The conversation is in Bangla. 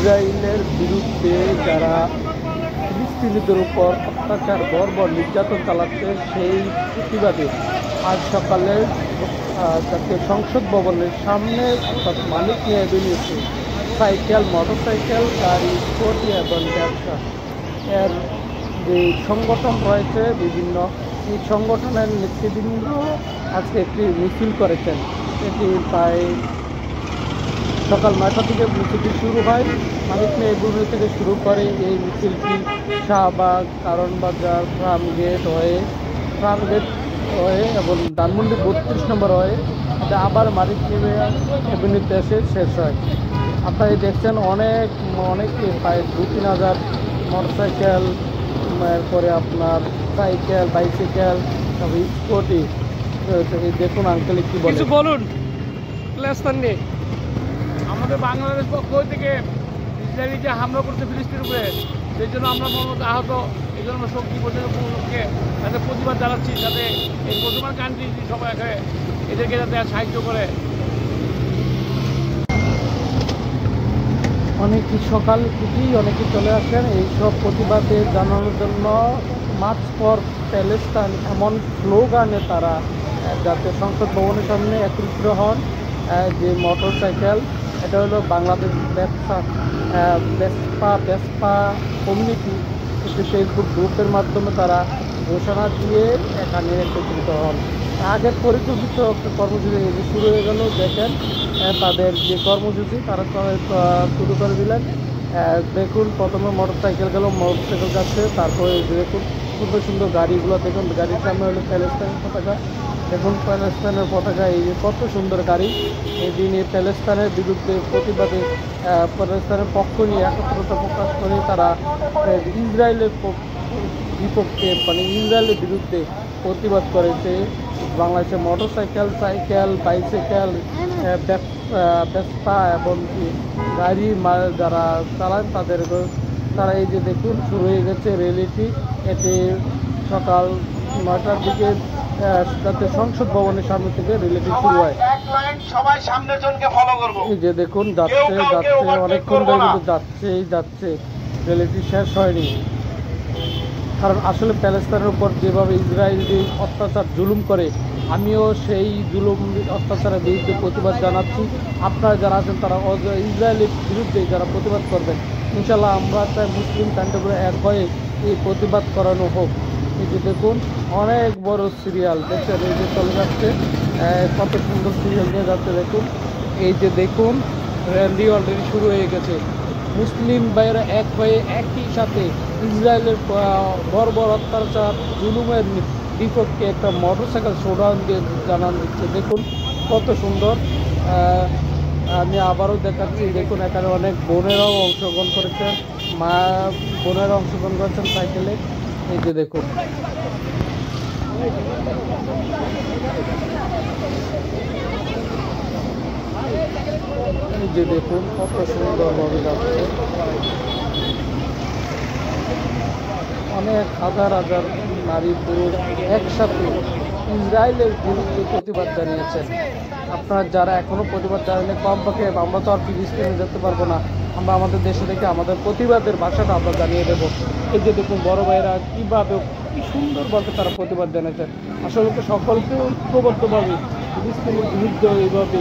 ইসরায়েলের বিরুদ্ধে যারা ফিলিস্তিনিদের উপর অত্যাচার বর্বর নির্যাতন চালাচ্ছে সেই প্রতিবাদে আজ সকালে জাতীয় সংসদ ভবনের সামনে অর্থাৎ মানিক মিয়া এভিনিউতে সাইকেল, মোটরসাইকেল, গাড়ি, স্কুটি এবং ব্যবসা এর যে সংগঠন রয়েছে বিভিন্ন, এই সংগঠনের নেতৃবৃন্দ আজকে একটি মিছিল করেছেন। এটি প্রায় সকাল 9টা থেকে মিছিলটি শুরু হয়। মানিক মিয়া এভিনিউ থেকে শুরু করে এই মিছিলটি শাহবাগ, কারণবাজার, ফার্মগেট হয়ে এবং ধানমন্ডি 32 নম্বর হয়ে এটা আবার মানিক মিয়া এভিনিউতে এসে শেষ হয়। আপনারা দেখছেন অনেক প্রায় 2-3 হাজার মোটরসাইকেল, এরপরে আপনার সাইকেল, বাইসাইকেল, তারপরে স্কুটি। দেখুন আঙ্কেল কি বলুন নিয়ে। আমাদের বাংলাদেশ পক্ষ থেকে ইসরায়েলি যে হামলা করছে ফিলিস্তিনের উপরে, সেই জন্য আমরা মূলত আহত। এই জন্য শক্তি প্রতিপক্ষকে তাদের প্রতিবাদ জানাচ্ছি, যাতে এই মুসলমান কান্ট্রি সবাই এদেরকে যাতে সাহায্য করে। অনেকে সকাল থেকেই অনেকে চলে আসেন এইসব প্রতিবাদে জানানোর জন্য। মার্চ ফর প্যালেস্টাইন এমন স্লোগানে তারা জাতীয় সংসদ ভবনের সামনে একত্রিত হন। যে মোটরসাইকেল, এটা হলো বাংলাদেশ বেসপা কমিউনিটি একটি ফেসবুক গ্রুপের মাধ্যমে তারা ঘোষণা দিয়ে এখানে একত্রিত হন। আগের পরিকল্পিত একটা কর্মসূচি শুরু হয়ে গেল। দেখেন তাদের যে কর্মসূচি তারা শুরু করে দিলেন। দেখুন প্রথমে মোটরসাইকেল যাচ্ছে, তারপরে দেখুন সুন্দর সুন্দর গাড়িগুলো দেখুন, গাড়ির সামনে হলো প্যালেস্টাইনের পতাকা। দেখুন প্যালেস্টাইনের পতাকা, এই যে কত সুন্দর গাড়ি। এই দিন এই প্যালেস্টাইনের বিরুদ্ধে প্রতিবাদে প্যালেস্টাইনের পক্ষ নিয়ে একত্রতা প্রকাশ করে তারা ইসরায়েলের বিপক্ষে মানে ইসরায়েলের বিরুদ্ধে প্রতিবাদ করেছে। বাংলাদেশে মোটরসাইকেল, সাইকেল, বাইসাইকেল, বেসপা এবং গাড়ি যারা চালান তারা এই যে দেখুন শুরু হয়ে গেছে র্যালিটি। এটি সকাল 9টার দিকে জাতীয় সংসদ ভবনের সামনে থেকে র্যালিটি শুরু হয়। এই যে দেখুন যাচ্ছে অনেকক্ষণ ধরে কিন্তু যাচ্ছে, র্যালিটি শেষ হয়নি। কারণ আসলে প্যালেস্তাইনের উপর যেভাবে ইসরায়েল যে অত্যাচার জুলুম করে, আমিও সেই জুলুম অত্যাচারের বিরুদ্ধে প্রতিবাদ জানাচ্ছি। আপনারা যারা আছেন তারা ইসরায়েলের বিরুদ্ধে যারা প্রতিবাদ করবেন, ইনশাল্লাহ আমরা চাই মুসলিম কান্ট্রিগুলো এক হয়ে এই প্রতিবাদ করানো হোক। এই যে দেখুন অনেক বড় সিরিয়াল দেখছেন, এই যে চলে যাচ্ছে, কত সুন্দর সিরিয়াল নিয়ে যাচ্ছে। দেখুন এই যে দেখুন র্যালি অলরেডি শুরু হয়ে গেছে। মুসলিম ভাইয়েরা এক হয়ে একই সাথে ইসরায়েলের বর্বর অত্যাচার জুলুমের বিপক্ষে একটা মোটরসাইকেল শোডাউন দিয়ে জানান দিচ্ছে। দেখুন কত সুন্দর। আমি আবারও দেখাচ্ছি, দেখুন এখানে অনেক বোনেরাও অংশগ্রহণ করেছেন, বোনেরা অংশগ্রহণ করেছেন সাইকেলে। এই যে দেখুন এই যে দেখুন কত সুন্দরভাবে যাচ্ছে। অনেক হাজার নারী পুরুষ একসাথে ইসরায়েলের বিরুদ্ধে প্রতিবাদ জানিয়েছেন। আপনারা যারা এখনও প্রতিবাদ জানালেন, কমপক্ষে আমরা তো আর ফিলিস্তিনে যেতে পারবো না, আমরা আমাদের দেশে থেকে আমাদের প্রতিবাদের ভাষাটা আমরা জানিয়ে দেবো। এই যে দেখুন বড় ভাইরা কীভাবে কি সুন্দরভাবে তারা প্রতিবাদ জানিয়েছেন। আসলে তো সকলকে ঐক্যবদ্ধভাবে ফিলিস্তিনের বিরুদ্ধে এইভাবে